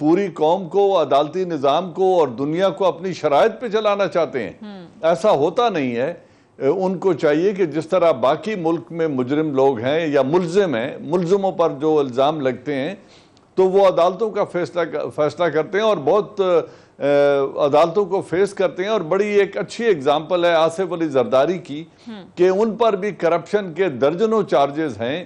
پوری قوم کو، عدالتی نظام کو اور دنیا کو اپنی شرائط پہ چلانا چاہتے ہیں. ایسا ہوتا نہیں ہے. ان کو چاہیے کہ جس طرح باقی ملک میں مجرم لوگ ہیں یا ملزم ہیں، ملزموں پر جو الزام لگتے ہیں تو وہ عدالتوں کا فیصلہ کرتے ہیں اور بہت عدالتوں کو فیس کرتے ہیں. اور بڑی ایک اچھی اگزامپل ہے آصف علی زرداری کی کہ ان پر بھی کرپشن کے درجنوں چارجز ہیں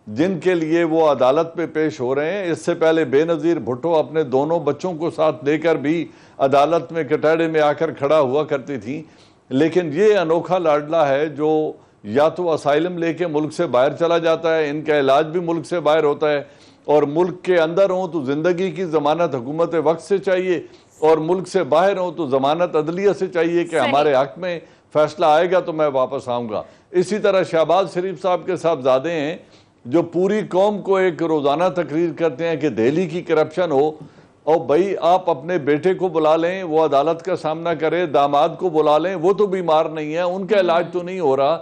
جن کے لیے وہ عدالت پہ پیش ہو رہے ہیں. اس سے پہلے بے نظیر بھٹو اپنے دونوں بچوں کو ساتھ لے کر بھی عدالت میں کٹہرے میں آ کر کھڑا ہوا کرتی تھیں. لیکن یہ انوکھا لاڈلا ہے جو یا تو اسائلم لے کے ملک سے باہر چلا جاتا ہے، ان کا علاج بھی ملک سے باہر ہوتا ہے، اور ملک کے اندر ہوں تو زندگی کی ضمانت حکومت وقت سے چاہیے، اور ملک سے باہر ہوں تو ضمانت عدلیہ سے چاہیے کہ ہمارے حق میں فیصلہ آئے گا تو میں واپس آؤں گا. اسی طرح شہباز شریف صاحب کے صاحبزادے ہیں جو پوری قوم کو ایک روزانہ تقریر کرتے ہیں کہ دہلی کی کرپشن ہو. اور بھائی آپ اپنے بیٹے کو بلا لیں، وہ عدالت کا سامنا کرے، داماد کو بلا لیں، وہ تو بیمار نہیں ہے، ان کا علاج تو نہیں ہو رہا،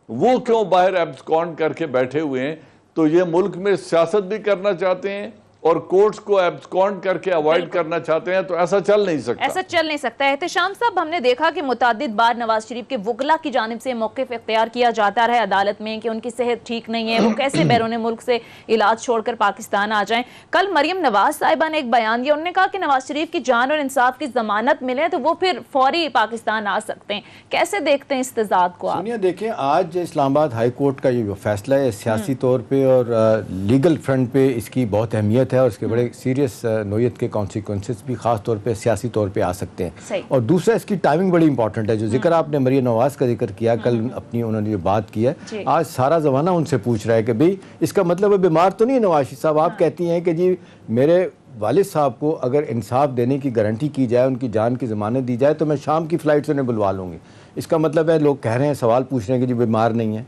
وہ کیوں باہر ایبسکونڈ کر کے بیٹھے ہوئے ہیں؟ تو یہ ملک میں سیاست بھی کرنا چاہتے ہیں اور کورٹس کو ایبسکونڈ کر کے اوائڈ کرنا چاہتے ہیں، تو ایسا چل نہیں سکتا. ایسا چل نہیں سکتا. احتشام صاحب، ہم نے دیکھا کہ متعدد بار نواز شریف کے وکلا کی جانب سے موقف اختیار کیا جاتا رہا عدالت میں کہ ان کی صحت ٹھیک نہیں ہے، وہ کیسے بیرون ملک سے علاج چھوڑ کر پاکستان آ جائیں. کل مریم نواز صاحبہ نے ایک بیان دیا، انہوں نے کہا کہ نواز شریف کی جان اور انصاف کی ضمانت ملے تو وہ پھر فوری پاکستان آ سکتے ہیں. کیسے دیکھتے ہیں اس تضاد کو آپ؟ سونیا دیکھیں، آج اسلام آباد ہائی کورٹ کا یہ جو فیصلہ ہے سیاسی طور پہ اور لیگل فرنٹ پہ اس کی بہت اہمیت ہے، اور اس کے بڑے سیریس نوعیت کے کانسیکوینسز بھی خاص طور پہ سیاسی طور پہ آ سکتے ہیں. اور دوسرا اس کی ٹائمنگ بڑی امپورٹنٹ ہے. جو ذکر آپ نے مریم نواز کا ذکر کیا، کل اپنی انہوں نے جو بات کی ہے، آج سارا زمانہ ان سے پوچھ رہا ہے کہ بھئی اس کا مطلب ہے بیمار تو نہیں ہے نواز شریف صاحب. آپ کہتی ہیں کہ جی میرے والد صاحب کو اگر انصاف دینے کی گارنٹی کی جائے، ان کی جان کی ضمانت دی جائے تو میں شام کی فلائٹ سے انہیں بلوا لوں گی. اس کا مطلب ہے لوگ کہہ رہے ہیں، سوال پوچھ رہے ہیں کہ جی بیمار نہیں ہے.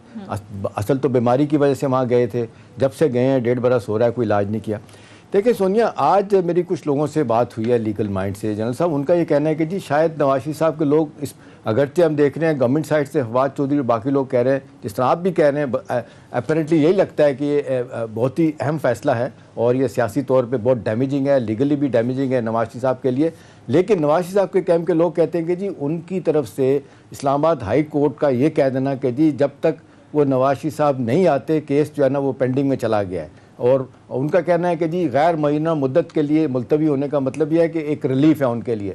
اصل تو بیماری کی وجہ سے وہاں گئے تھے، جب سے گئے ہیں 1.5 برس ہو رہا ہے، کوئی علاج نہیں کیا. دیکھیں سونیا، آج میری کچھ لوگوں سے بات ہوئی ہے لیگل مائنڈ سے. جنرل صاحب، ان کا یہ کہنا ہے کہ جی شاید نواز شریف صاحب کے لوگ اس اگرچہ ہم دیکھ رہے ہیں گورنمنٹ سائڈ سے فواد چودھری اور باقی لوگ کہہ رہے ہیں، جس طرح آپ بھی کہہ رہے ہیں، اپیرنٹلی یہی لگتا ہے کہ یہ بہت ہی اہم فیصلہ ہے اور یہ سیاسی طور پہ بہت ڈیمیجنگ ہے، لیگلی بھی ڈیمیجنگ ہے نواز شریف صاحب کے لیے. لیکن نواز شریف صاحب کے کیمپ کے لوگ کہتے ہیں کہ جی ان کی طرف سے اسلام آباد ہائی کورٹ کا یہ کہہ دینا کہ جی جب تک وہ نواز شریف صاحب نہیں آتے کیس جو ہے نا وہ پینڈنگ میں چلا گیا ہے. اور ان کا کہنا ہے کہ جی غیر معینہ مدت کے لیے ملتوی ہونے کا مطلب یہ ہے کہ ایک ریلیف ہے ان کے لیے.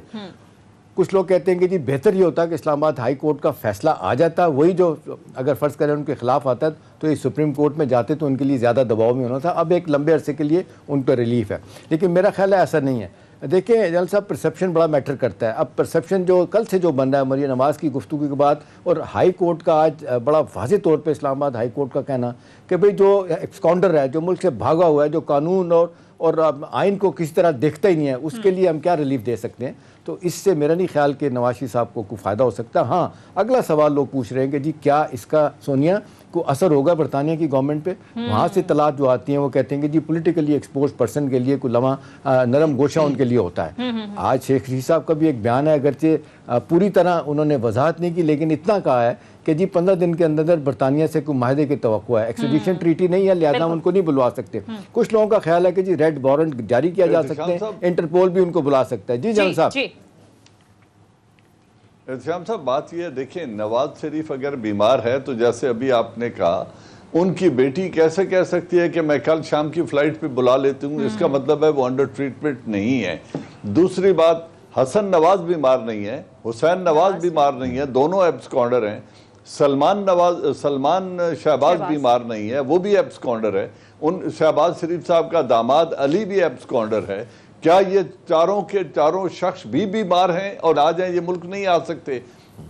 کچھ لوگ کہتے ہیں کہ جی بہتر یہ ہوتا ہے کہ اسلام آباد ہائی کورٹ کا فیصلہ آ جاتا، وہی جو اگر فرض کریں ان کے خلاف آتا ہے تو یہ سپریم کورٹ میں جاتے تو ان کے لیے زیادہ دباؤ میں ہونا تھا. اب ایک لمبے عرصے کے لیے ان پہ ریلیف ہے. لیکن میرا خیال ہے ایسا نہیں ہے. دیکھیں جنرل صاحب، پرسیپشن بڑا میٹر کرتا ہے. اب پرسیپشن جو کل سے جو بن رہا ہے مریم نواز کی گفتگو کے بعد، اور ہائی کورٹ کا آج بڑا واضح طور پہ اسلام آباد ہائی کورٹ کا کہنا کہ بھئی جو ایکسکاؤنڈر ہے، جو ملک سے بھاگا ہوا ہے، جو قانون اور آئین کو کسی طرح دیکھتا ہی نہیں ہے، اس کے لیے ہم کیا ریلیف دے سکتے ہیں. تو اس سے میرا نہیں خیال کہ نواز شریف صاحب کو کوئی فائدہ ہو سکتا. ہاں، اگلا سوال لوگ پوچھ رہے ہیں کہ جی کیا اس کا سونیا کو اثر ہوگا برطانیہ کی گورنمنٹ پہ؟ وہاں سے اطلاعات جو آتی ہیں وہ کہتے ہیں کہ جی پولیٹیکلی ایکسپوز پرسن کے لیے کوئی لمحہ نرم گوشہ ان کے لیے ہوتا ہے. آج شیخ رشید صاحب کا بھی ایک بیان ہے، اگرچہ پوری طرح انہوں نے وضاحت نہیں کی، لیکن اتنا کہا ہے کہ جی 15 دن کے اندر برطانیہ سے کوئی معاہدے کی توقع ہے. ایکسٹریڈیشن ٹریٹی نہیں ہے، لہذا ہم ان کو نہیں بلوا سکتے. کچھ لوگوں کا خیال ہے کہ جی ریڈ وارنٹ جاری کیا جا سکتے ہیں، انٹرپول بھی ان کو بلا سکتا ہے. جی جنرل صاحب. احتشام صاحب، بات یہ ہے، دیکھیں نواز شریف اگر بیمار ہے تو جیسے ابھی آپ نے کہا، ان کی بیٹی کیسے کہہ سکتی ہے کہ میں کل شام کی فلائٹ پہ بلا لیتی ہوں؟ اس کا مطلب ہے وہ انڈر ٹریٹمنٹ نہیں ہے. دوسری بات، حسن نواز بیمار نہیں ہے، حسین نواز بیمار نہیں ہے، دونوں ایبسکونڈر ہیں. سلمان شہباز بیمار نہیں ہے، وہ بھی ایبسکونڈر ہے. شہباز شریف صاحب کا داماد علی بھی ایبسکونڈر ہے. کیا یہ چاروں کے چاروں شخص بھی بیمار ہیں اور آ جائیں یہ ملک نہیں آ سکتے؟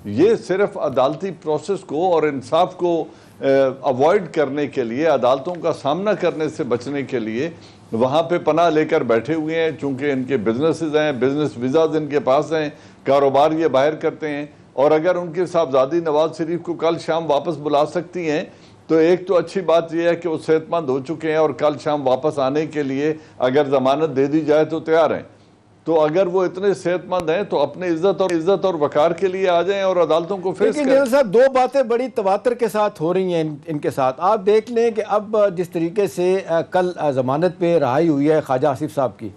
یہ صرف عدالتی پروسیس کو اور انصاف کو اوائڈ کرنے کے لیے، عدالتوں کا سامنا کرنے سے بچنے کے لیے وہاں پہ پناہ لے کر بیٹھے ہوئے ہیں. چونکہ ان کے بزنسز ہیں، بزنس ویزاز ان کے پاس ہیں، کاروبار یہ باہر کرتے ہیں. اور اگر ان کے صاحبزادی نواز شریف کو کل شام واپس بلا سکتی ہیں تو ایک تو اچھی بات یہ ہے کہ وہ صحت مند ہو چکے ہیں اور کل شام واپس آنے کے لیے اگر ضمانت دے دی جائے تو تیار ہیں. تو اگر وہ اتنے صحت مند ہیں تو اپنے عزت اور وقار کے لیے آ جائیں اور عدالتوں کو فیس کریں. لیکن صاحب، دو باتیں بڑی تواتر کے ساتھ ہو رہی ہیں ان کے ساتھ. آپ دیکھ لیں کہ اب جس طریقے سے کل ضمانت پہ رہائی ہوئی ہے خواجہ آصف صاحب کی،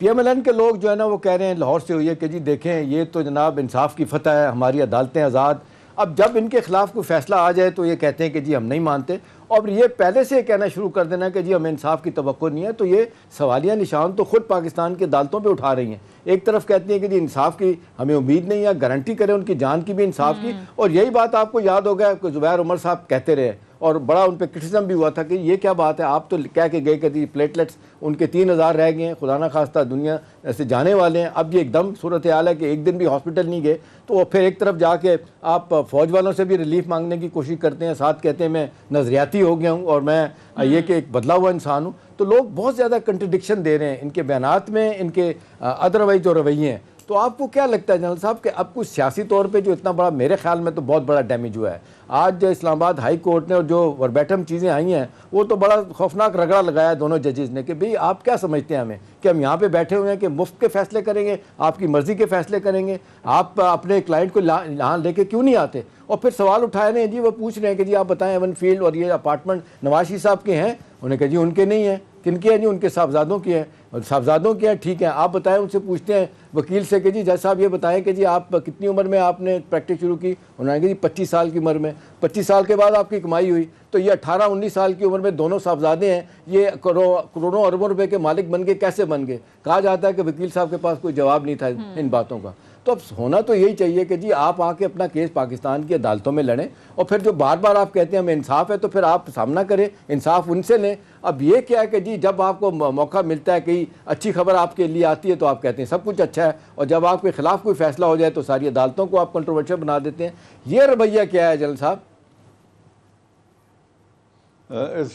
پی ایم ایل این کے لوگ جو ہے نا وہ کہہ رہے ہیں لاہور سے ہوئی ہے کہ جی دیکھیں یہ تو جناب انصاف کی فتح ہے, ہماری عدالتیں آزاد. اب جب ان کے خلاف کوئی فیصلہ آ جائے تو یہ کہتے ہیں کہ جی ہم نہیں مانتے, اور یہ پہلے سے کہنا شروع کر دینا کہ جی ہمیں انصاف کی توقع نہیں ہے. تو یہ سوالیہ نشان تو خود پاکستان کی عدالتوں پہ اٹھا رہی ہیں. ایک طرف کہتی ہیں کہ جی انصاف کی ہمیں امید نہیں ہے, گارنٹی کریں ان کی جان کی بھی انصاف کی. اور یہی بات آپ کو یاد ہوگا کہ زبیر عمر صاحب کہتے رہے, اور بڑا ان پہ کرٹیسزم بھی ہوا تھا کہ یہ کیا بات ہے, آپ تو کہہ کے گئے کہ جی پلیٹلیٹس ان کے 3000 رہ گئے ہیں, خدا نہ خواستہ دنیا سے جانے والے ہیں. اب یہ ایک دم صورتحال ہے کہ ایک دن بھی ہاسپٹل نہیں گئے, تو پھر ایک طرف جا کے آپ فوج والوں سے بھی ریلیف مانگنے کی کوشش کرتے ہیں, ساتھ کہتے ہیں میں نظریاتی ہو گیا ہوں اور میں یہ کہ ایک بدلا ہوا انسان ہوں. تو لوگ بہت زیادہ کنٹرڈکشن دے رہے ہیں ان کے بیانات میں, ان کے ادروائز جو رویے ہیں. تو آپ کو کیا لگتا ہے جنرل صاحب کہ اب کچھ سیاسی طور پہ جو اتنا بڑا, میرے خیال میں تو بہت بڑا ڈیمیج ہوا ہے آج اسلام آباد ہائی کورٹ نے, اور جو وربیٹم چیزیں آئی ہیں وہ تو بڑا خوفناک رگڑا لگایا دونوں ججز نے کہ بھئی آپ کیا سمجھتے ہیں ہمیں کہ ہم یہاں پہ بیٹھے ہوئے ہیں کہ مفت کے فیصلے کریں گے, آپ کی مرضی کے فیصلے کریں گے, آپ اپنے کلائنٹ کو یہاں لے کے کیوں نہیں آتے. اور پھر سوال اٹھائے ہیں جی, وہ پوچھ رہے ہیں کہ جی آپ بتائیں ایون فیلڈ اور یہ اپارٹمنٹ نواز شریف صاحب کے ہیں, انہوں نے کہا جی ان کے نہیں ہیں. کن کے ہیں جی, ان کے صاحبزادوں کے ہیں. صاحبزادوں کے ہیں, ٹھیک ہے آپ بتائیں. ان سے پوچھتے ہیں وکیل سے کہ جی جج صاحب یہ بتائیں کہ جی آپ کتنی عمر میں آپ نے پریکٹس شروع کی, انہوں نے کہا جی 25 سال کی عمر میں. 25 سال کے بعد آپ کی کمائی ہوئی, تو یہ 18-19 سال کی عمر میں دونوں صاحبزادے ہیں, یہ کروڑوں اربوں روپے کے مالک بن گئے, کیسے بن گئے. کہا جاتا ہے کہ وکیل صاحب کے پاس کوئی جواب نہیں تھا ان باتوں کا. تو اب ہونا تو یہی چاہیے کہ جی آپ آ کے اپنا کیس پاکستان کی عدالتوں میں لڑیں, اور پھر جو بار بار آپ کہتے ہیں ہمیں انصاف ہے, تو پھر آپ سامنا کریں, انصاف ان سے لیں. اب یہ کیا ہے کہ جی جب آپ کو موقع ملتا ہے کہ اچھی خبر آپ کے لیے آتی ہے تو آپ کہتے ہیں سب کچھ اچھا ہے, اور جب آپ کے خلاف کوئی فیصلہ ہو جائے تو ساری عدالتوں کو آپ کنٹروورشل بنا دیتے ہیں. یہ رویہ کیا ہے جنرل صاحب؟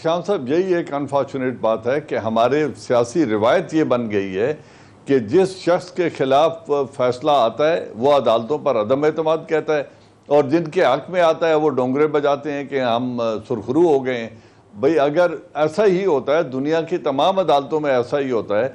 شام صاحب, یہی ایک انفارچونیٹ بات ہے کہ ہمارے سیاسی روایت یہ بن گئی ہے کہ جس شخص کے خلاف فیصلہ آتا ہے وہ عدالتوں پر عدم اعتماد کہتا ہے, اور جن کے حق میں آتا ہے وہ ڈونگرے بجاتے ہیں کہ ہم سرخرو ہو گئے ہیں. بھئی اگر ایسا ہی ہوتا ہے, دنیا کی تمام عدالتوں میں ایسا ہی ہوتا ہے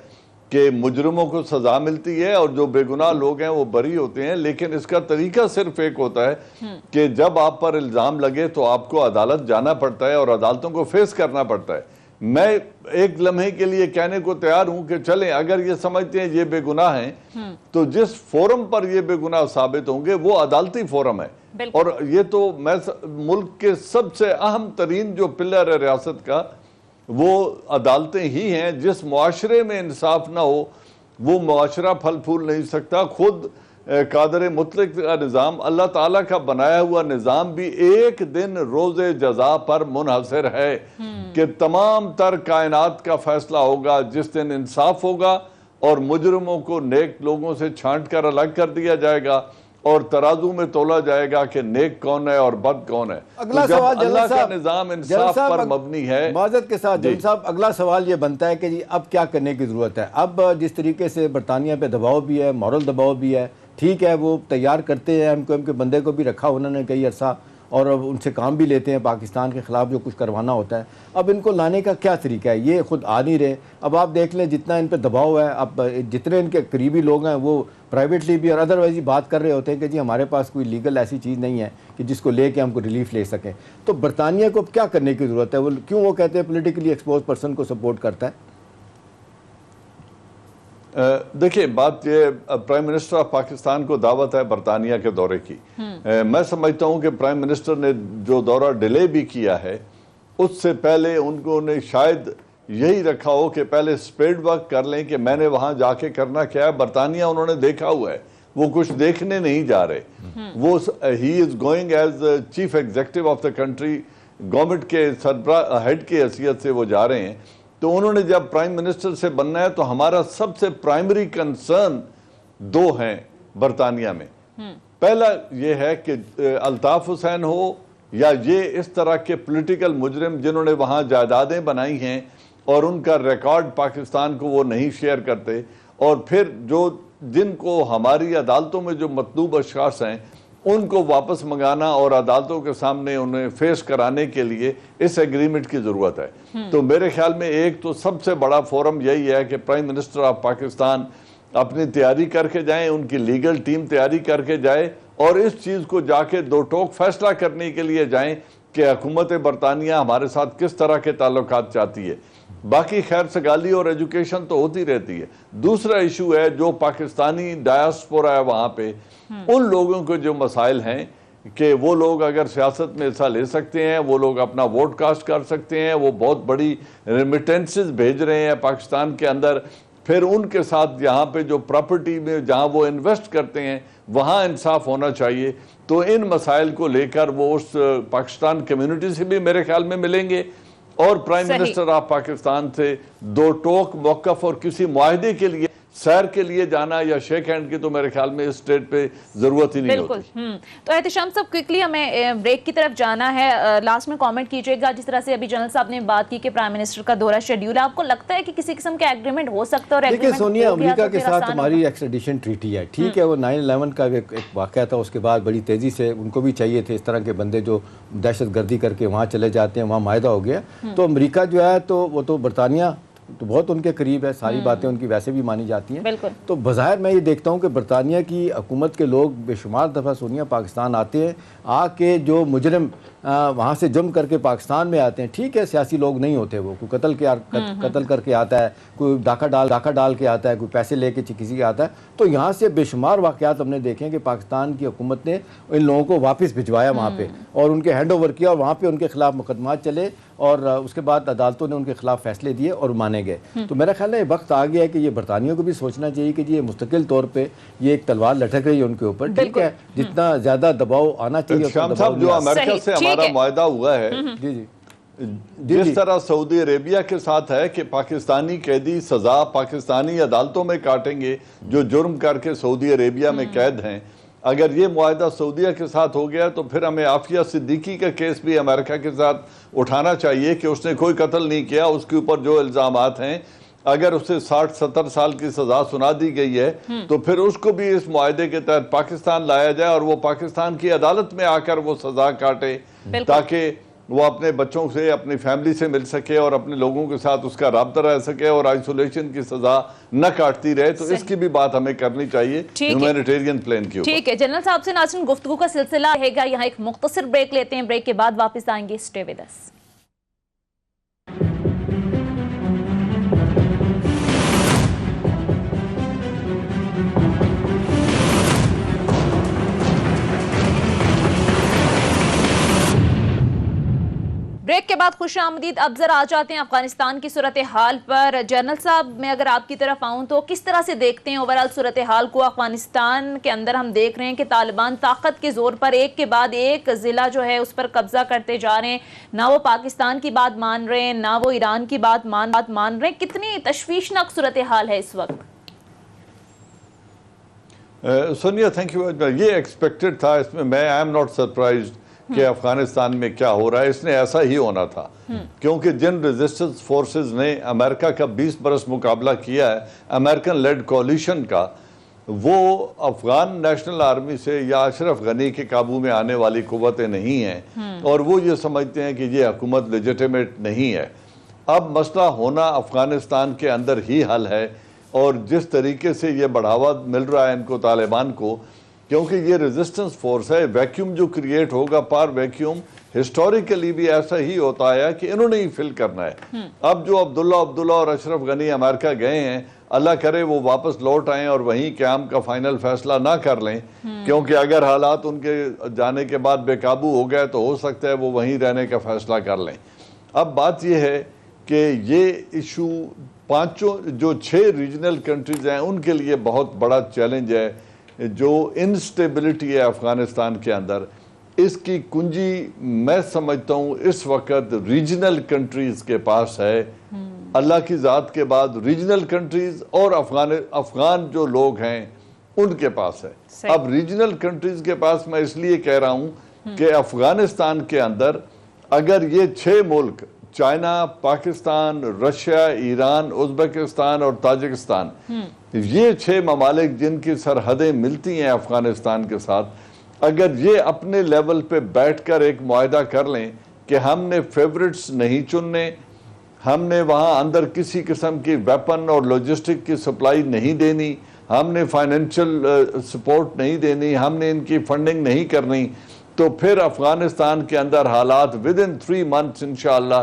کہ مجرموں کو سزا ملتی ہے اور جو بے گناہ لوگ ہیں وہ بری ہوتے ہیں, لیکن اس کا طریقہ صرف ایک ہوتا ہے کہ جب آپ پر الزام لگے تو آپ کو عدالت جانا پڑتا ہے اور عدالتوں کو فیس کرنا پڑتا ہے. میں ایک لمحے کے لیے کہنے کو تیار ہوں کہ چلیں اگر یہ سمجھتے ہیں یہ بے گناہ ہیں تو جس فورم پر یہ بے گناہ ثابت ہوں گے وہ عدالتی فورم ہے. اور یہ تو ملک کے سب سے اہم ترین جو پلر ہے ریاست کا وہ عدالتیں ہی ہیں. جس معاشرے میں انصاف نہ ہو وہ معاشرہ پھل پھول نہیں سکتا. خود قادر مطلق کا نظام, اللہ تعالیٰ کا بنایا ہوا نظام بھی ایک دن روز جزا پر منحصر ہے کہ تمام تر کائنات کا فیصلہ ہوگا جس دن انصاف ہوگا اور مجرموں کو نیک لوگوں سے چھانٹ کر الگ کر دیا جائے گا اور ترازو میں تولا جائے گا کہ نیک کون ہے اور بد کون ہے. اگلا جب سوال اللہ کا نظام انصاف پر مبنی ہے. معذرت کے ساتھ جنرل صاحب, اگلا سوال یہ بنتا ہے کہ جی اب کیا کرنے کی ضرورت ہے. اب جس طریقے سے برطانیہ پہ دباؤ بھی ہے, مورل دباؤ بھی ہے, ٹھیک ہے وہ تیار کرتے ہیں, ایم کیو ایم کے بندے کو بھی رکھا انہوں نے کئی عرصہ, اور ان سے کام بھی لیتے ہیں پاکستان کے خلاف جو کچھ کروانا ہوتا ہے. اب ان کو لانے کا کیا طریقہ ہے, یہ خود آ نہیں رہے. اب آپ دیکھ لیں جتنا ان پہ دباؤ ہے, اب جتنے ان کے قریبی لوگ ہیں وہ پرائیویٹلی بھی اور ادروائز بات کر رہے ہوتے ہیں کہ جی ہمارے پاس کوئی لیگل ایسی چیز نہیں ہے کہ جس کو لے کے ہم کو ریلیف لے سکیں. تو برطانیہ کو کیا کرنے کی ضرورت ہے, وہ کیوں وہ کہتے ہیں پولیٹیکلی ایکسپوز پرسن کو سپورٹ کرتا ہے؟ دیکھیں بات یہ, پرائم منسٹر آف پاکستان کو دعوت ہے برطانیہ کے دورے کی. میں سمجھتا ہوں کہ پرائم منسٹر نے جو دورہ ڈیلے بھی کیا ہے اس سے پہلے ان کو نے شاید یہی رکھا ہو کہ پہلے سپیڈ ورک کر لیں کہ میں نے وہاں جا کے کرنا کیا ہے. برطانیہ انہوں نے دیکھا ہوا ہے, وہ کچھ دیکھنے نہیں جا رہے. وہ he is going as chief executive of the country, government کے سربراہ ہیڈ کی حیثیت سے وہ جا رہے ہیں. تو انہوں نے جب پرائم منسٹر سے بننا ہے تو ہمارا سب سے پرائمری کنسرن دو ہیں برطانیہ میں. پہلا یہ ہے کہ الطاف حسین ہو یا یہ اس طرح کے پولیٹیکل مجرم جنہوں نے وہاں جائیدادیں بنائی ہیں اور ان کا ریکارڈ پاکستان کو وہ نہیں شیئر کرتے, اور پھر جن کو ہماری عدالتوں میں جو مطلوب اشخاص ہیں ان کو واپس منگانا اور عدالتوں کے سامنے انہیں فیس کرانے کے لیے اس ایگریمنٹ کی ضرورت ہے. تو میرے خیال میں ایک تو سب سے بڑا فورم یہی ہے کہ پرائم منسٹر آف پاکستان اپنی تیاری کر کے جائیں, ان کی لیگل ٹیم تیاری کر کے جائے اور اس چیز کو جا کے دو ٹوک فیصلہ کرنے کے لیے جائیں کہ حکومت برطانیہ ہمارے ساتھ کس طرح کے تعلقات چاہتی ہے. باقی خیر سگالی اور ایجوکیشن تو ہوتی رہتی ہے. دوسرا ایشو ہے جو پاکستانی ڈائسپورا ہے وہاں پہ ان لوگوں کے جو مسائل ہیں کہ وہ لوگ اگر سیاست میں حصہ لے سکتے ہیں, وہ لوگ اپنا ووٹ کاسٹ کر سکتے ہیں, وہ بہت بڑی ریمیٹنسز بھیج رہے ہیں پاکستان کے اندر, پھر ان کے ساتھ یہاں پہ جو پراپرٹی میں جہاں وہ انویسٹ کرتے ہیں وہاں انصاف ہونا چاہیے. تو ان مسائل کو لے کر وہ اس پاکستان کمیونٹی سے بھی میرے خیال میں ملیں گے, اور پرائم منسٹر آف پاکستان سے دو ٹوک موقف اور کسی معاہدے کے لیے سیر کے لیے جانا یا شیک ہینڈ کی تو میرے خیال میں اس اسٹیٹ پہ ضرورت ہی نہیں ہوتی. بالکل. تو احتشام صاحب کوئکلی ہمیں بریک کی طرف جانا ہے. لاسٹ میں کامنٹ کیجئے گا, جس طرح سے ابھی جنرل صاحب نے بات کی کہ پرائم منسٹر کا دورہ شیڈیول ہے, آپ کو لگتا ہے کہ کسی قسم کا ایگریمنٹ ہو سکتا ہے؟ اور دیکھیں سونیا, امریکہ کے ساتھ ہماری ایکسٹریڈیشن ٹریٹی ہے, ٹھیک ہے, وہ 9/11 کا ایک واقعہ تھا, اس کے بعد بڑی تیزی سے ان کو بھی چاہیے تھے اس طرح کے بندے جو دہشت گردی کر کے وہاں چلے جاتے ہیں, وہاں معاہدہ ہو گیا. تو امریکہ جو ہے تو وہ تو برطانیہ تو بہت ان کے قریب ہے, ساری باتیں ان کی ویسے بھی مانی جاتی ہیں. تو بظاہر میں یہ دیکھتا ہوں کہ برطانیہ کی حکومت کے لوگ بے شمار دفعہ سونیا پاکستان آتے ہیں, آ کے جو مجرم وہاں سے جم کر کے پاکستان میں آتے ہیں, ٹھیک ہے سیاسی لوگ نہیں ہوتے, وہ کوئی قتل کر کے آتا ہے, کوئی ڈاکہ ڈال کے آتا ہے, کوئی پیسے لے کے کسی کے آتا ہے. تو یہاں سے بے شمار واقعات ہم نے دیکھے کہ پاکستان کی حکومت نے ان لوگوں کو واپس بھجوایا وہاں پہ اور ان کے ہینڈ اوور کیا, اور وہاں پہ ان کے خلاف مقدمات چلے اور اس کے بعد عدالتوں نے ان کے خلاف فیصلے دیے اور مانے گئے. تو میرا خیال ہے یہ وقت آ گیا ہے کہ یہ برطانیہ کو بھی سوچنا چاہیے کہ یہ مستقل طور پہ یہ ایک تلوار لٹک رہی ہے ان کے اوپر, ٹھیک ہے, جتنا زیادہ دباؤ آنا چاہیے. شام صاحب, جو امریکہ سے ہمارا معاہدہ ہوا ہے, جس طرح سعودی عربیہ کے ساتھ ہے کہ پاکستانی قیدی سزا پاکستانی عدالتوں میں کاٹیں گے جو جرم کر کے سعودی عربیہ میں قید ہیں, اگر یہ معاہدہ سعودیہ کے ساتھ ہو گیا تو پھر ہمیں عافیہ صدیقی کا کیس بھی امریکہ کے ساتھ اٹھانا چاہیے کہ اس نے کوئی قتل نہیں کیا, اس کے اوپر جو الزامات ہیں اگر اسے 60-70 سال کی سزا سنا دی گئی ہے تو پھر اس کو بھی اس معاہدے کے تحت پاکستان لایا جائے اور وہ پاکستان کی عدالت میں آ کر وہ سزا کاٹے, تاکہ وہ اپنے بچوں سے, اپنی فیملی سے مل سکے اور اپنے لوگوں کے ساتھ اس کا رابطہ رہ سکے اور آئسولیشن کی سزا نہ کاٹتی رہے. تو اس کی بھی بات ہمیں کرنی چاہیے ہیومینیٹیرین پلین کی اوپر. ٹھیک ہے, جنرل صاحب سے ناظرین گفتگو کا سلسلہ رہے گا. یہاں ایک مختصر بریک لیتے ہیں, بریک کے بعد واپس آئیں گے. Stay with us. بریک کے بعد خوش آمدید. اب ذرا آ جاتے ہیں افغانستان کی صورتحال پر. جنرل صاحب, میں اگر آپ کی طرف آؤں تو کس طرح سے دیکھتے ہیں اوورال صورتحال کو؟ افغانستان کے اندر ہم دیکھ رہے ہیں کہ طالبان طاقت کے زور پر ایک کے بعد ایک ضلع جو ہے اس پر قبضہ کرتے جا رہے ہیں. نہ وہ پاکستان کی بات مان رہے ہیں, نہ وہ ایران کی بات مان رہے ہیں. کتنی تشویشناک صورتحال ہے اس وقت؟ Sonia, thank you. یہ ایکسپیکٹڈ تھا, اس میں آئی ایم ناٹ سرپرائزڈ کہ افغانستان میں کیا ہو رہا ہے. اس نے ایسا ہی ہونا تھا کیونکہ جن ریزسٹنس فورسز نے امریکہ کا 20 برس مقابلہ کیا ہے, امریکن لیڈ کولیشن کا, وہ افغان نیشنل آرمی سے یا اشرف غنی کے قابو میں آنے والی قوتیں نہیں ہیں, اور وہ یہ سمجھتے ہیں کہ یہ حکومت لیجیٹیمیٹ نہیں ہے. اب مسئلہ ہونا افغانستان کے اندر ہی حل ہے, اور جس طریقے سے یہ بڑھاوا مل رہا ہے ان کو طالبان کو, کیونکہ یہ ریزسٹنس فورس ہے, ویکیوم جو کریٹ ہوگا پار ویکیوم ہسٹوریکلی بھی ایسا ہی ہوتا ہے کہ انہوں نے ہی فل کرنا ہے. اب جو عبداللہ اور اشرف غنی امریکہ گئے ہیں, اللہ کرے وہ واپس لوٹ آئیں اور وہیں قیام کا فائنل فیصلہ نہ کر لیں, کیونکہ اگر حالات ان کے جانے کے بعد بے قابو ہو گئے تو ہو سکتا ہے وہ وہیں رہنے کا فیصلہ کر لیں. اب بات یہ ہے کہ یہ ایشو جو 6 ریجنل کنٹریز ہیں ان کے لیے بہت بڑا چیلنج ہے. جو انسٹیبلٹی ہے افغانستان کے اندر, اس کی کنجی میں سمجھتا ہوں اس وقت ریجنل کنٹریز کے پاس ہے. اللہ کی ذات کے بعد ریجنل کنٹریز اور افغان جو لوگ ہیں ان کے پاس ہے. اب ریجنل کنٹریز کے پاس میں اس لیے کہہ رہا ہوں کہ افغانستان کے اندر اگر یہ 6 ملک, China, Pakistan, Russia, Iran, Uzbekistan اور تاجکستان, یہ 6 ممالک جن کی سرحدیں ملتی ہیں افغانستان کے ساتھ, اگر یہ اپنے لیول پہ بیٹھ کر ایک معاہدہ کر لیں کہ ہم نے فیورٹس نہیں چننے, ہم نے وہاں اندر کسی قسم کی ویپن اور لاجسٹک کی سپلائی نہیں دینی, ہم نے فائنینشل سپورٹ نہیں دینی, ہم نے ان کی فنڈنگ نہیں کرنی, تو پھر افغانستان کے اندر حالات ودن 3 months انشاءاللہ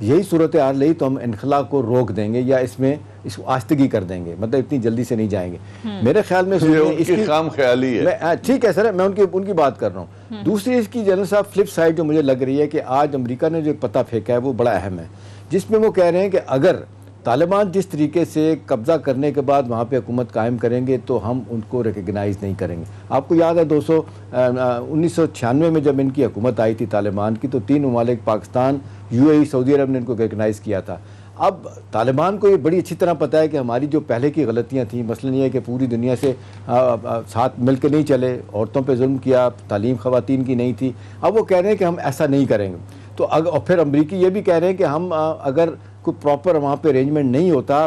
یہی صورتحال رہی تو ہم انخلا کو روک دیں گے یا اس کو آستگی کر دیں گے, مطلب اتنی جلدی سے نہیں جائیں گے میرے خیال میں. اس کی خام خیالی ہے. ٹھیک ہے سر, میں ان کی بات کر رہا ہوں. دوسری اس کی جنرل صاحب فلپ سائڈ جو مجھے لگ رہی ہے کہ آج امریکہ نے جو ایک پتہ پھینکا ہے وہ بڑا اہم ہے, جس میں وہ کہہ رہے ہیں کہ اگر طالبان جس طریقے سے قبضہ کرنے کے بعد وہاں پہ حکومت قائم کریں گے تو ہم ان کو ریکگنائز نہیں کریں گے. آپ کو یاد ہے 1996 میں جب ان کی حکومت آئی تھی طالبان کی, تو 3 ممالک پاکستان, UAE, سعودی عرب نے ان کو ریکگنائز کیا تھا. اب طالبان کو یہ بڑی اچھی طرح پتہ ہے کہ ہماری جو پہلے کی غلطیاں تھیں, مثلا یہ ہے کہ پوری دنیا سے ساتھ مل کے نہیں چلے, عورتوں پہ ظلم کیا, تعلیم خواتین کی نہیں تھی. اب وہ کہہ رہے ہیں کہ ہم ایسا نہیں کریں گے. تو اور پھر امریکی یہ بھی کہہ رہے ہیں کہ ہم اگر کوئی پراپر وہاں پہ ارینجمنٹ نہیں ہوتا,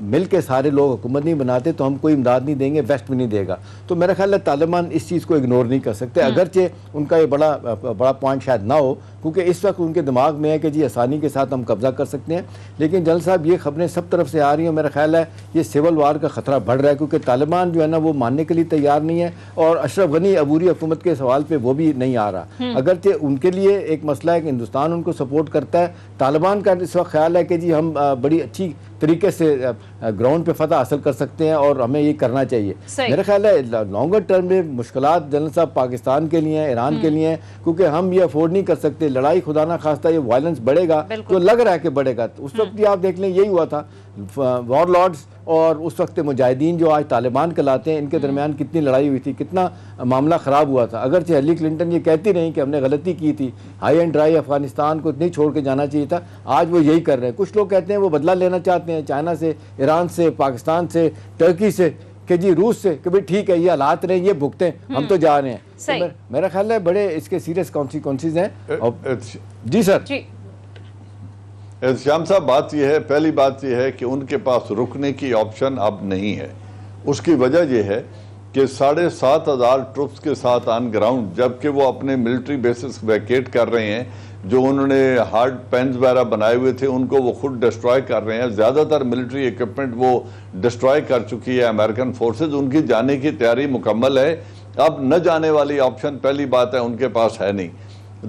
مل کے سارے لوگ حکومت نہیں بناتے, تو ہم کوئی امداد نہیں دیں گے, ویسٹ بھی نہیں دے گا. تو میرا خیال ہے طالبان اس چیز کو اگنور نہیں کر سکتے, اگرچہ ان کا یہ بڑا پوائنٹ شاید نہ ہو, کیونکہ اس وقت ان کے دماغ میں ہے کہ جی آسانی کے ساتھ ہم قبضہ کر سکتے ہیں. لیکن جنرل صاحب یہ خبریں سب طرف سے آ رہی ہیں, میرا خیال ہے یہ سول وار کا خطرہ بڑھ رہا ہے, کیونکہ طالبان جو ہے نا وہ ماننے کے لیے تیار نہیں ہے, اور اشرف غنی عبوری حکومت کے سوال پہ وہ بھی نہیں آ رہا. اگرچہ ان کے لیے ایک مسئلہ ہے کہ ہندوستان ان کو سپورٹ کرتا ہے, طالبان کا اس وقت خیال ہے کہ جی ہم بڑی اچھی طریقے سے گراؤنڈ پہ فتح حاصل کر سکتے ہیں اور ہمیں یہ کرنا چاہیے. میرا خیال ہے لانگر ٹرم میں مشکلات جنرل صاحب پاکستان کے لیے ہیں, ایران کے لیے ہیں, کیونکہ ہم یہ افورڈ نہیں کر سکتے. لڑائی خدا نہ خواستہ یہ وائلنس بڑھے گا, جو لگ رہا ہے کہ بڑھے گا. اس وقت بھی آپ دیکھ لیں یہی ہوا تھا, وار لارڈز اور اس وقت مجاہدین جو آج طالبان کہلاتے ہیں, ان کے درمیان کتنی لڑائی ہوئی تھی, کتنا معاملہ خراب ہوا تھا. اگرچہ ہیلری کلنٹن یہ کہتی رہی کہ ہم نے غلطی کی تھی, ہائی اینڈ ڈرائی افغانستان کو نہیں چھوڑ کے جانا چاہیے تھا, آج وہ یہی کر رہے ہیں. کچھ لوگ کہتے ہیں وہ بدلہ لینا چاہتے ہیں چائنا سے, ایران سے, پاکستان سے, ٹرکی سے, کہ جی روس سے, کہ بھئی ٹھیک ہے یہ حالات رہے, یہ بھگتیں, ہم تو جا رہے ہیں. میرا خیال ہے بڑے اس کے سیریس کانسیکوینسز ہیں. جی سر. احتشام صاحب, بات یہ ہے, پہلی بات یہ ہے کہ ان کے پاس رکنے کی آپشن اب نہیں ہے. اس کی وجہ یہ ہے کہ 7,500 ٹروپس کے ساتھ آن گراؤنڈ, جبکہ وہ اپنے ملٹری بیسز ویکیٹ کر رہے ہیں, جو انہوں نے ہارڈ پینز وغیرہ بنائے ہوئے تھے ان کو وہ خود ڈسٹرائے کر رہے ہیں. زیادہ تر ملٹری ایکوپمنٹ وہ ڈسٹرائے کر چکی ہے امریکن فورسز, ان کی جانے کی تیاری مکمل ہے. اب نہ جانے والی آپشن پہلی بات ہے ان کے پاس ہے نہیں.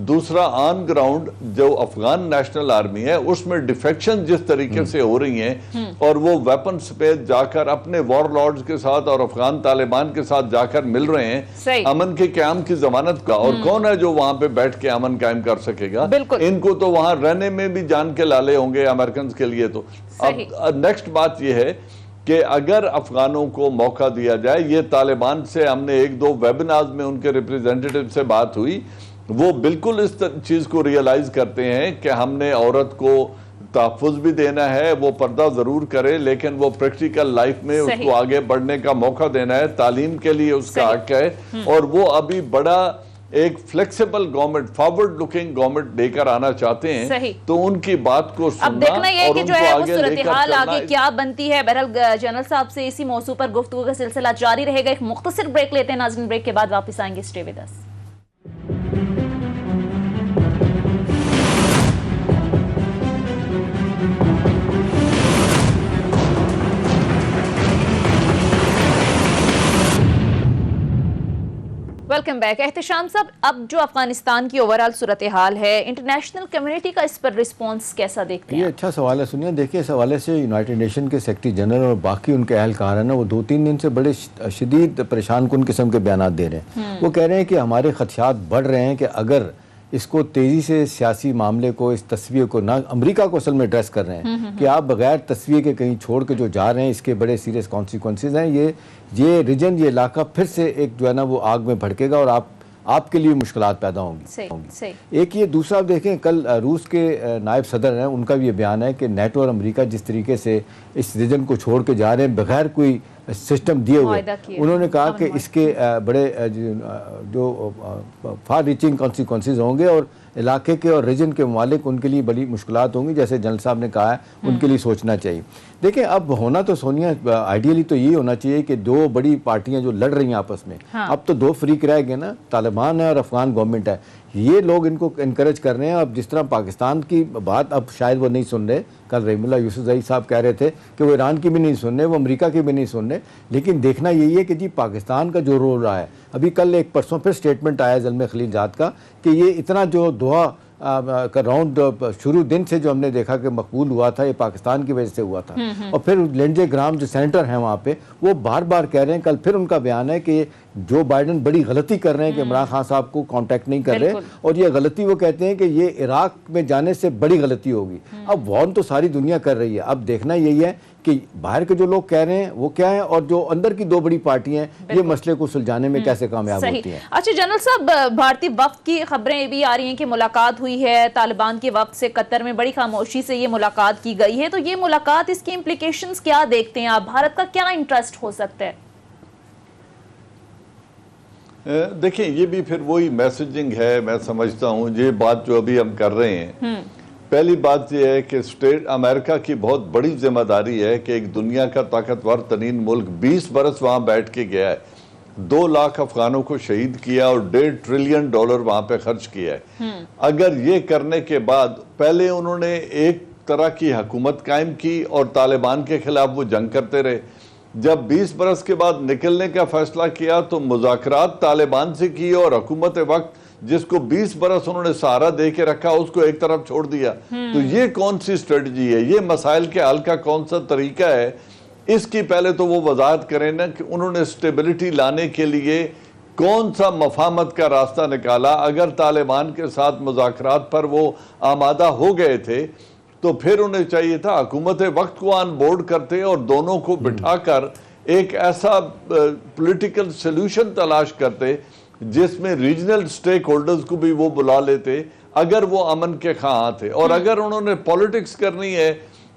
دوسرا, آن گراؤنڈ جو افغان نیشنل آرمی ہے اس میں ڈیفیکشن جس طریقے سے ہو رہی ہیں, اور وہ ویپنز پہ جا کر اپنے وار لارڈز کے ساتھ اور افغان طالبان کے ساتھ جا کر مل رہے ہیں امن کے قیام کی ضمانت کا. اور کون ہے جو وہاں پہ بیٹھ کے امن قائم کر سکے گا؟ ان کو تو وہاں رہنے میں بھی جان کے لالے ہوں گے امریکنز کے لیے. تو اب نیکسٹ بات یہ ہے کہ اگر افغانوں کو موقع دیا جائے, یہ طالبان سے ہم نے 1-2 ویبنارز میں ان کے ریپریزنٹیٹیو سے بات ہوئی, وہ بالکل اس چیز کو ریئلائز کرتے ہیں کہ ہم نے عورت کو تحفظ بھی دینا ہے, وہ پردہ ضرور کرے, لیکن وہ پریکٹیکل لائف میں اس کو آگے بڑھنے کا موقع دینا ہے, تعلیم کے لیے اس کا حق ہے. اور وہ ابھی بڑا ایک flexible government, forward looking government لے کر آنا چاہتے ہیں. تو ان کی بات کو سننا, اب دیکھنا یہ ہے کہ جو ہے وہ صورتحال چلنا آگے کیا بنتی ہے. بہرحال جنرل صاحب سے اسی موضوع پر گفتگو کا سلسلہ جاری رہے گا. ایک مختصر بریک لیتے ہیں ناظرین, بریک کے بعد واپس آئیں گے. Stay with us. Welcome back. Ehtisham صاحب, اب جو افغانستان کی اوورال صورتحال ہے, انٹرنیشنل کمیونٹی کا اس پر رسپانس کیسا دیکھتے ہیں؟ یہ اچھا سوال ہے. سنیے, دیکھیے اس حوالے سے یونائٹڈ نیشن کے سیکرٹری جنرل اور باقی ان کے اہلکار ہیں نا, وہ 2-3 دن سے بڑے شدید پریشان کن قسم کے بیانات دے رہے ہیں. وہ کہہ رہے ہیں کہ ہمارے خدشات بڑھ رہے ہیں کہ اگر اس کو تیزی سے سیاسی معاملے کو, اس تصویر کو نہ, امریکہ کو اصل میں ایڈریس کر رہے ہیں کہ آپ بغیر تصویر کے کہیں چھوڑ کے جو جا رہے ہیں, اس کے بڑے سیریس کانسیکوینسز ہیں. یہ ریجن, یہ علاقہ پھر سے ایک جو ہے نا وہ آگ میں بھڑکے گا اور آپ کے لیے مشکلات پیدا ہوں گی. ایک یہ دوسرا دیکھیں, کل روس کے نائب صدر ہیں, ان کا بھی یہ بیان ہے کہ نیٹو اور امریکہ جس طریقے سے اس ریجن کو چھوڑ کے جا رہے ہیں بغیر کوئی سسٹم دیے ہوئے, انہوں نے کہا کہ اس کے بڑے جو فار ریچنگ کانسیکوینسز ہوں گے اور علاقے کے اور ریجن کے ممالک ان کے لیے بڑی مشکلات ہوں گی, جیسے جنرل صاحب نے کہا ہے, ان کے لیے سوچنا چاہیے. دیکھیں اب ہونا تو سونیا آئیڈیلی تو یہ ہونا چاہیے کہ 2 بڑی پارٹیاں جو لڑ رہی ہیں آپس میں, اب تو 2 فریق رہ گئے نا, طالبان ہے اور افغان گورنمنٹ ہے. یہ لوگ ان کو انکریج کر رہے ہیں. اب جس طرح پاکستان کی بات اب شاید وہ نہیں سن رہے, کل رحیم اللہ یوسفزئی صاحب کہہ رہے تھے کہ وہ ایران کی بھی نہیں سن رہے, وہ امریکہ کی بھی نہیں سن رہے, لیکن دیکھنا یہی ہے کہ جی پاکستان کا جو رول رہا ہے, ابھی کل ایک پرسوں پھر سٹیٹمنٹ آیا زلمے خلیل زاد کا کہ یہ اتنا جو دوحہ کا راؤنڈ شروع دن سے جو ہم نے دیکھا کہ مقبول ہوا تھا یہ پاکستان کی وجہ سے ہوا تھا، اور پھر لنڈزے گرام جو سینیٹر ہیں وہاں پہ وہ بار بار کہہ رہے ہیں، کل پھر ان کا بیان ہے کہ جو بائیڈن بڑی غلطی کر رہے ہیں کہ عمران خان صاحب کو کانٹیکٹ نہیں کر رہے، اور یہ غلطی وہ کہتے ہیں کہ یہ عراق میں جانے سے بڑی غلطی ہوگی۔ اب وارن تو ساری دنیا کر رہی ہے، اب دیکھنا یہی ہے کہ باہر کے جو لوگ کہہ رہے ہیں وہ کیا ہیں، اور جو اندر کی دو بڑی پارٹیاں ہیں یہ مسئلے کو سلجھانے میں کیسے کامیاب ہوتی ہیں۔ اچھا جنرل صاحب، بھارتی وفد کی خبریں بھی آ رہی ہیں کہ ملاقات ہوئی ہے طالبان کے وفد سے، قطر میں بڑی خاموشی سے یہ ملاقات کی گئی ہے، تو یہ ملاقات اس کی امپلیکیشنز کیا دیکھتے ہیں آپ؟ بھارت کا کیا انٹرسٹ ہو سکتا ہے؟ دیکھیں یہ بھی پھر وہی میسیجنگ ہے، میں سمجھتا ہوں یہ بات جو ابھی ہم کر رہے ہیں، پہلی بات یہ ہے کہ امریکہ کی بہت بڑی ذمہ داری ہے کہ ایک دنیا کا طاقتور ترین ملک 20 برس وہاں بیٹھ کے گیا ہے، 2 لاکھ افغانوں کو شہید کیا اور $1.5 ٹریلین وہاں پہ خرچ کیا ہے۔ اگر یہ کرنے کے بعد پہلے انہوں نے ایک طرح کی حکومت قائم کی اور طالبان کے خلاف وہ جنگ کرتے رہے، جب 20 برس کے بعد نکلنے کا فیصلہ کیا تو مذاکرات طالبان سے کی اور حکومت وقت جس کو 20 برس انہوں نے سہارا دے کے رکھا اس کو ایک طرف چھوڑ دیا۔ تو یہ کون سی اسٹریٹجی ہے؟ یہ مسائل کے حل کا کون سا طریقہ ہے؟ اس کی پہلے تو وہ وضاحت کریں نا کہ انہوں نے اسٹیبلٹی لانے کے لیے کون سا مفاہمت کا راستہ نکالا۔ اگر طالبان کے ساتھ مذاکرات پر وہ آمادہ ہو گئے تھے تو پھر انہیں چاہیے تھا حکومت وقت کو آن بورڈ کرتے اور دونوں کو بٹھا کر ایک ایسا پولیٹیکل سلوشن تلاش کرتے جس میں ریجنل سٹیک ہولڈرز کو بھی وہ بلا لیتے اگر وہ امن کے خواہاں تھے۔ اور اگر انہوں نے پولیٹکس کرنی ہے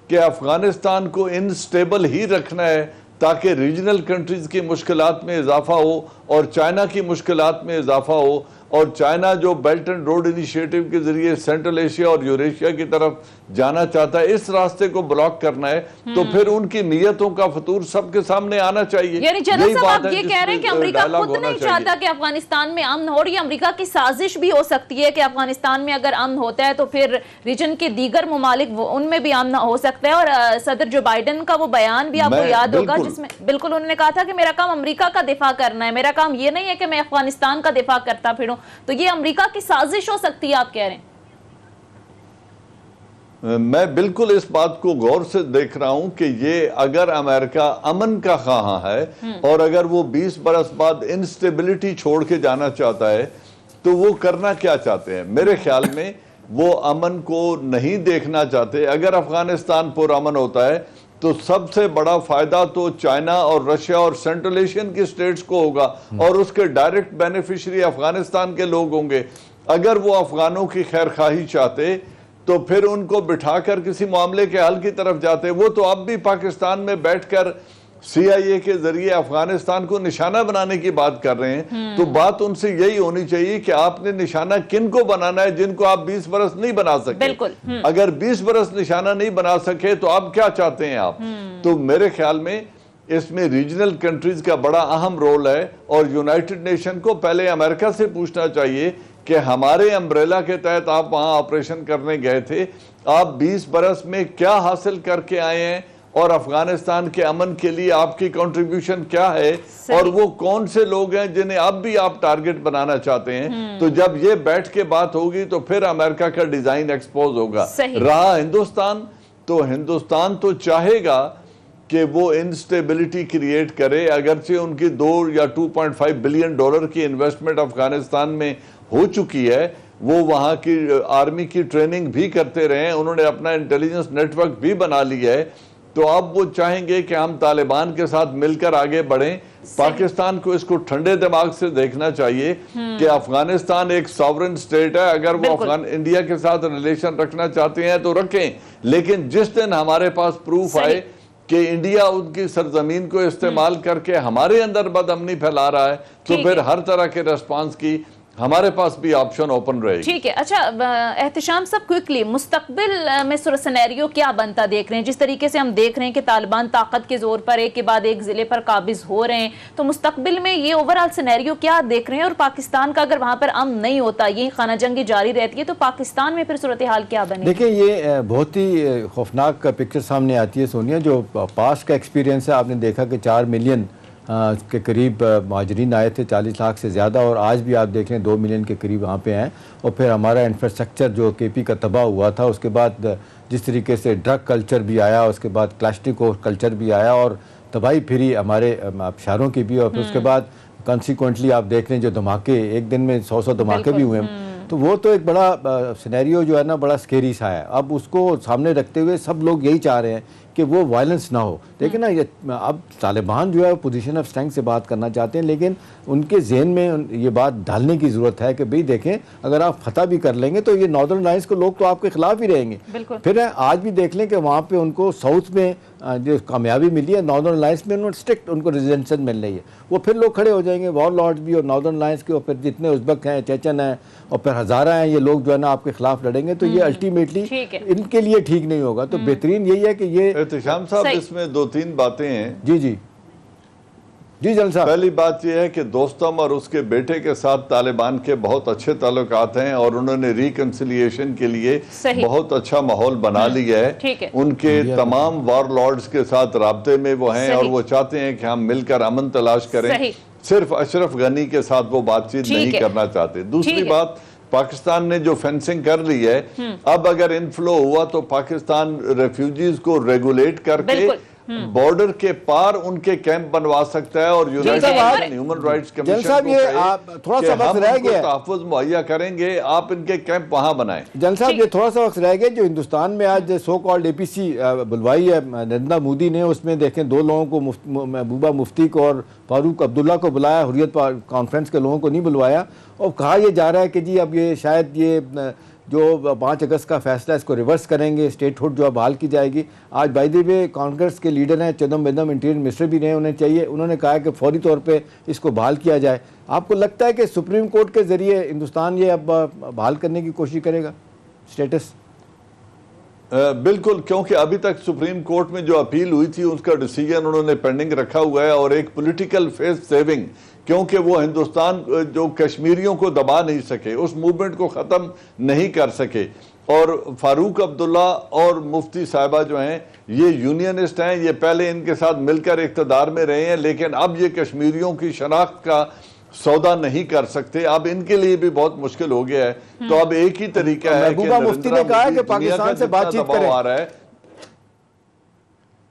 کہ افغانستان کو انسٹیبل ہی رکھنا ہے تاکہ ریجنل کنٹریز کی مشکلات میں اضافہ ہو اور چائنا کی مشکلات میں اضافہ ہو، اور چائنا جو بیلٹ اینڈ روڈ انیشیٹو کے ذریعے سینٹرل ایشیا اور یوریشیا کی طرف جانا چاہتا ہے، اس راستے کو بلاک کرنا ہے، تو پھر ان کی نیتوں کا فطور سب کے سامنے آنا چاہیے۔ یعنی جنرل صاحب آپ یہ کہہ رہے ہیں کہ امریکہ خود نہیں چاہتا کہ افغانستان میں امن ہو، اور یہ امریکہ کی سازش بھی ہو سکتی ہے کہ افغانستان میں اگر امن ہوتا ہے تو پھر ریجن کے دیگر ممالک ان میں بھی امن ہو سکتا ہے۔ اور صدر جو بائیڈن کا وہ بیان بھی آپ کو یاد ہوگا جس میں بالکل انہوں نے کہا تھا کہ میرا کام امریکہ کا دفاع کرنا ہے، میرا کام یہ نہیں ہے کہ میں افغانستان کا دفاع کرتا پھروں۔ تو یہ امریکہ کی سازش ہو سکتی ہے آپ کہہ رہے ہیں؟ میں بالکل اس بات کو غور سے دیکھ رہا ہوں کہ یہ اگر امریکہ امن کا خواہاں ہے اور اگر وہ 20 برس بعد انسٹیبلٹی چھوڑ کے جانا چاہتا ہے تو وہ کرنا کیا چاہتے ہیں؟ میرے خیال میں وہ امن کو نہیں دیکھنا چاہتے۔ اگر افغانستان پر امن ہوتا ہے تو سب سے بڑا فائدہ تو چائنا اور رشیا اور سینٹرل ایشین کی سٹیٹس کو ہوگا، اور اس کے ڈائریکٹ بینیفیشری افغانستان کے لوگ ہوں گے۔ اگر وہ افغانوں کی خیر خواہی چاہتے تو پھر ان کو بٹھا کر کسی معاملے کے حل کی طرف جاتے۔ وہ تو اب بھی پاکستان میں بیٹھ کر CIA کے ذریعے افغانستان کو نشانہ بنانے کی بات کر رہے ہیں، تو بات ان سے یہی ہونی چاہیے کہ آپ نے نشانہ کن کو بنانا ہے جن کو آپ 20 برس نہیں بنا سکے۔ اگر 20 برس نشانہ نہیں بنا سکے تو آپ کیا چاہتے ہیں آپ؟ تو میرے خیال میں اس میں ریجنل کنٹریز کا بڑا اہم رول ہے، اور یونائٹڈ نیشن کو پہلے امریکہ سے پوچھنا چاہیے کہ ہمارے امبریلا کے تحت آپ وہاں آپریشن کرنے گئے تھے، آپ 20 برس میں کیا حاصل کر کے آئے ہیں، اور افغانستان کے امن کے لیے آپ کی کنٹریبیوشن کیا ہے، اور وہ کون سے لوگ ہیں جنہیں اب بھی آپ ٹارگٹ بنانا چاہتے ہیں۔ تو جب یہ بیٹھ کے بات ہوگی تو پھر امریکہ کا ڈیزائن ایکسپوز ہوگا۔ رہا ہندوستان تو چاہے گا کہ وہ انسٹیبلٹی کریٹ کرے، اگرچہ ان کی $2 یا $2.5 بلین کی انویسٹمنٹ افغانستان میں ہو چکی ہے، وہ وہاں کی آرمی کی ٹریننگ بھی کرتے رہے ہیں، انہوں نے اپنا انٹیلیجنس نیٹ ورک بھی بنا لیا ہے، تو اب وہ چاہیں گے کہ ہم طالبان کے ساتھ مل کر آگے بڑھیں۔ پاکستان کو اس کو ٹھنڈے دماغ سے دیکھنا چاہیے کہ افغانستان ایک ساورن سٹیٹ ہے، اگر وہ انڈیا کے ساتھ ریلیشن رکھنا چاہتے ہیں تو رکھیں، لیکن جس دن ہمارے پاس پروف آئے کہ انڈیا ان کی سرزمین کو استعمال کر کے ہمارے اندر بدامنی پھیلا رہا ہے تو پھر ہر طرح کے ریسپانس کی ہمارے پاس بھی آپشن اوپن رہے گی۔ ٹھیک ہے، اچھا احتشام صاحب کوئکلی مستقبل میں سینیریو کیا بنتا دیکھ رہے ہیں؟ جس طریقے سے ہم دیکھ رہے ہیں کہ طالبان طاقت کے زور پر ایک کے بعد ایک ضلع پر قابض ہو رہے ہیں، تو مستقبل میں یہ اوورآل سینیریو کیا دیکھ رہے ہیں؟ اور پاکستان کا اگر وہاں پر امن نہیں ہوتا، یہ خانہ جنگی جاری رہتی ہے، تو پاکستان میں پھر صورتحال کیا بنے؟ دیکھیں یہ بہت ہی خوفناک پکچر سامنے آتی ہے سونیا، جو پاس کا ایکسپیرینس ہے۔ آپ نے دیکھا کہ 4 ملین کے قریب مہاجرین آئے تھے، 40 لاکھ سے زیادہ، اور آج بھی آپ دیکھ لیں 2 ملین کے قریب وہاں پہ ہیں. اور پھر ہمارا انفراسٹرکچر جو کے پی کا تباہ ہوا تھا، اس کے بعد جس طریقے سے ڈرگ کلچر بھی آیا، اس کے بعد کلاشنکوف کلچر بھی آیا اور تباہی پھری ہمارے شہروں کی بھی. اور پھر اس کے بعد کنسیکوئنٹلی آپ دیکھ لیں جو دھماکے، ایک دن میں 100 دھماکے بھی ہوئے ہیں، تو وہ تو ایک بڑا سینیریو جو ہے نا بڑا سکیری سا ہے. اب اس کو سامنے رکھتے ہوئے سب لوگ یہی چاہ رہے ہیں کہ وہ وائلنس نہ ہو. دیکھیں نا، اب طالبان جو ہے پوزیشن آف اسٹرینتھ سے بات کرنا چاہتے ہیں، لیکن ان کے ذہن میں یہ بات ڈالنے کی ضرورت ہے کہ بھئی دیکھیں، اگر آپ فتح بھی کر لیں گے تو یہ ناردرن الائنس کے لوگ تو آپ کے خلاف ہی رہیں گے. پھر آج بھی دیکھ لیں کہ وہاں پہ ان کو ساؤتھ میں جو کامیابی ملی ہے، ناردرن الائنس میں انہوں نے اسٹرکٹ ان کو ریزیسٹنس مل رہی ہے، وہ پھر لوگ کھڑے ہو جائیں گے، وار لارڈز بھی اور ناردرن الائنس کے، اور پھر جتنے ازبک ہیں، چیچن ہیں اور پھر ہزارہ ہیں، یہ لوگ جو ہے نا آپ کے خلاف لڑیں گے، تو یہ الٹیمیٹلی ان کے لیے ٹھیک نہیں ہوگا. تو بہترین یہی ہے کہ یہ احتشام صاحب اس میں 2-3 باتیں ہیں. جی جنرل صاحب. پہلی بات یہ ہے کہ دوستم اور اس کے بیٹے کے ساتھ طالبان کے بہت اچھے تعلقات ہیں اور انہوں نے ریکنسیلیشن کے لیے بہت اچھا ماحول بنا لیا ہے. ان کے تمام وار لارڈز کے ساتھ رابطے میں وہ ہیں اور وہ چاہتے ہیں کہ ہم مل کر امن تلاش کریں. صرف اشرف غنی کے ساتھ وہ بات چیت نہیں کرنا چاہتے. دوسری بات، پاکستان نے جو فینسنگ کر لی ہے، اب اگر انفلو ہوا تو پاکستان ریفیوجیز کو ریگولیٹ کر کے بارڈر کے پار ان کے کیمپ بنوا سکتا ہے اور United nation human rights commission کو کہ ہم ان کو تحفظ مہیا کریں گے، آپ ان کے کیمپ وہاں بنائیں. جنرل صاحب یہ تھوڑا سا وقت رہ گیا. جو ہندوستان میں آج سو کالڈ اے پی سی بلوائی ہے نریندر مودی نے، اس میں دیکھیں 2 لوگوں کو، محبوبہ مفتی کو اور فاروق عبداللہ کو بلایا، حریت کانفرنس کے لوگوں کو نہیں بلوایا. اور کہا یہ جا رہا ہے کہ جی اب یہ شاید یہ جو 5 اگست کا فیصلہ اس کو ریورس کریں گے، اسٹیٹ ہوڈ جو اب بحال کی جائے گی. آج بائی دی وے کانگریس کے لیڈر ہیں چدمبرم، انٹیریئر منسٹر بھی رہے، انہوں نے کہا کہ فوری طور پہ اس کو بحال کیا جائے. آپ کو لگتا ہے کہ سپریم کورٹ کے ذریعے ہندوستان یہ اب بحال کرنے کی کوشش کرے گا اسٹیٹس؟ بالکل، کیونکہ ابھی تک سپریم کورٹ میں جو اپیل ہوئی تھی اس کا ڈیسیجن انہوں نے پینڈنگ رکھا ہوا ہے، اور ایک پولیٹیکل فیس سیونگ، کیونکہ وہ ہندوستان جو کشمیریوں کو دبا نہیں سکے، اس موومنٹ کو ختم نہیں کر سکے. اور فاروق عبداللہ اور مفتی صاحبہ جو ہیں یہ یونینسٹ ہیں، یہ پہلے ان کے ساتھ مل کر اقتدار میں رہے ہیں، لیکن اب یہ کشمیریوں کی شناخت کا سودا نہیں کر سکتے. اب ان کے لیے بھی بہت مشکل ہو گیا ہے. تو اب ایک ہی طریقہ ہے کہ مفتی نے کہا ہے کہ پاکستان سے بات چیت کریں.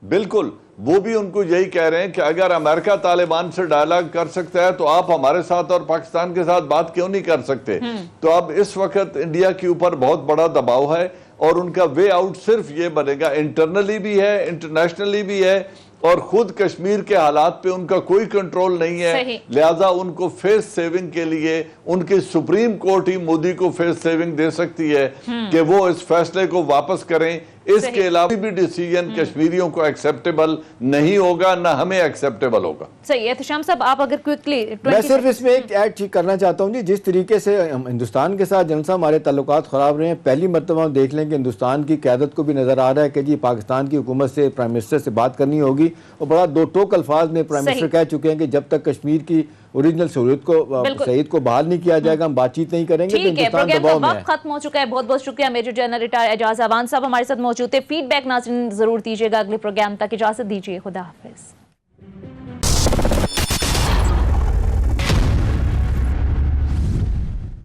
بالکل، وہ بھی ان کو یہی کہہ رہے ہیں کہ اگر امریکہ طالبان سے ڈائلاگ کر سکتا ہے تو آپ ہمارے ساتھ اور پاکستان کے ساتھ بات کیوں نہیں کر سکتے. تو اب اس وقت انڈیا کے اوپر بہت بڑا دباؤ ہے اور ان کا وے آؤٹ صرف یہ بنے گا، انٹرنلی بھی ہے، انٹرنیشنلی بھی ہے، اور خود کشمیر کے حالات پہ ان کا کوئی کنٹرول نہیں ہے. لہٰذا ان کو فیس سیونگ کے لیے ان کی سپریم کورٹ ہی مودی کو فیس سیونگ دے سکتی ہے کہ وہ اس فیصلے کو واپس کریں. اس کے علاوہ بھی ڈیسیجن کشمیریوں کو ایکسیپٹیبل نہیں ہوگا، نہ ہمیں ایکسیپٹیبل ہوگا. صحیح. احتشام صاحب آپ اگر کوئکلی میں صرف اس میں ایک ایڈ کرنا چاہتا ہوں. جی جس طریقے سے ہندوستان کے ساتھ جنرل صاحب ہمارے تعلقات خراب رہے ہیں، پہلی مرتبہ ہم دیکھ لیں کہ ہندوستان کی قیادت کو بھی نظر آ رہا ہے کہ جی پاکستان کی حکومت سے پرائم منسٹر سے بات کرنی ہوگی. اور بڑا 2 ٹوک الفاظ میں پرائم منسٹر کہہ چکے ہیں کہ جب تک کشمیر کی اوریجنل سہولت کو صحیح کو بحال نہیں کیا جائے گا ہم بات چیت نہیں کریں گے. ٹھیک ہے، پروگرام کا وقت ختم ہو چکا ہے. بہت بہت شکریہ میجر جنرل ریٹائر اعجاز اعوان صاحب ہمارے ساتھ موجود تھے. فیڈ بیک ناظرین ضرور دیجیے گا. اگلے پروگرام تک اجازت دیجیے. خدا حافظ.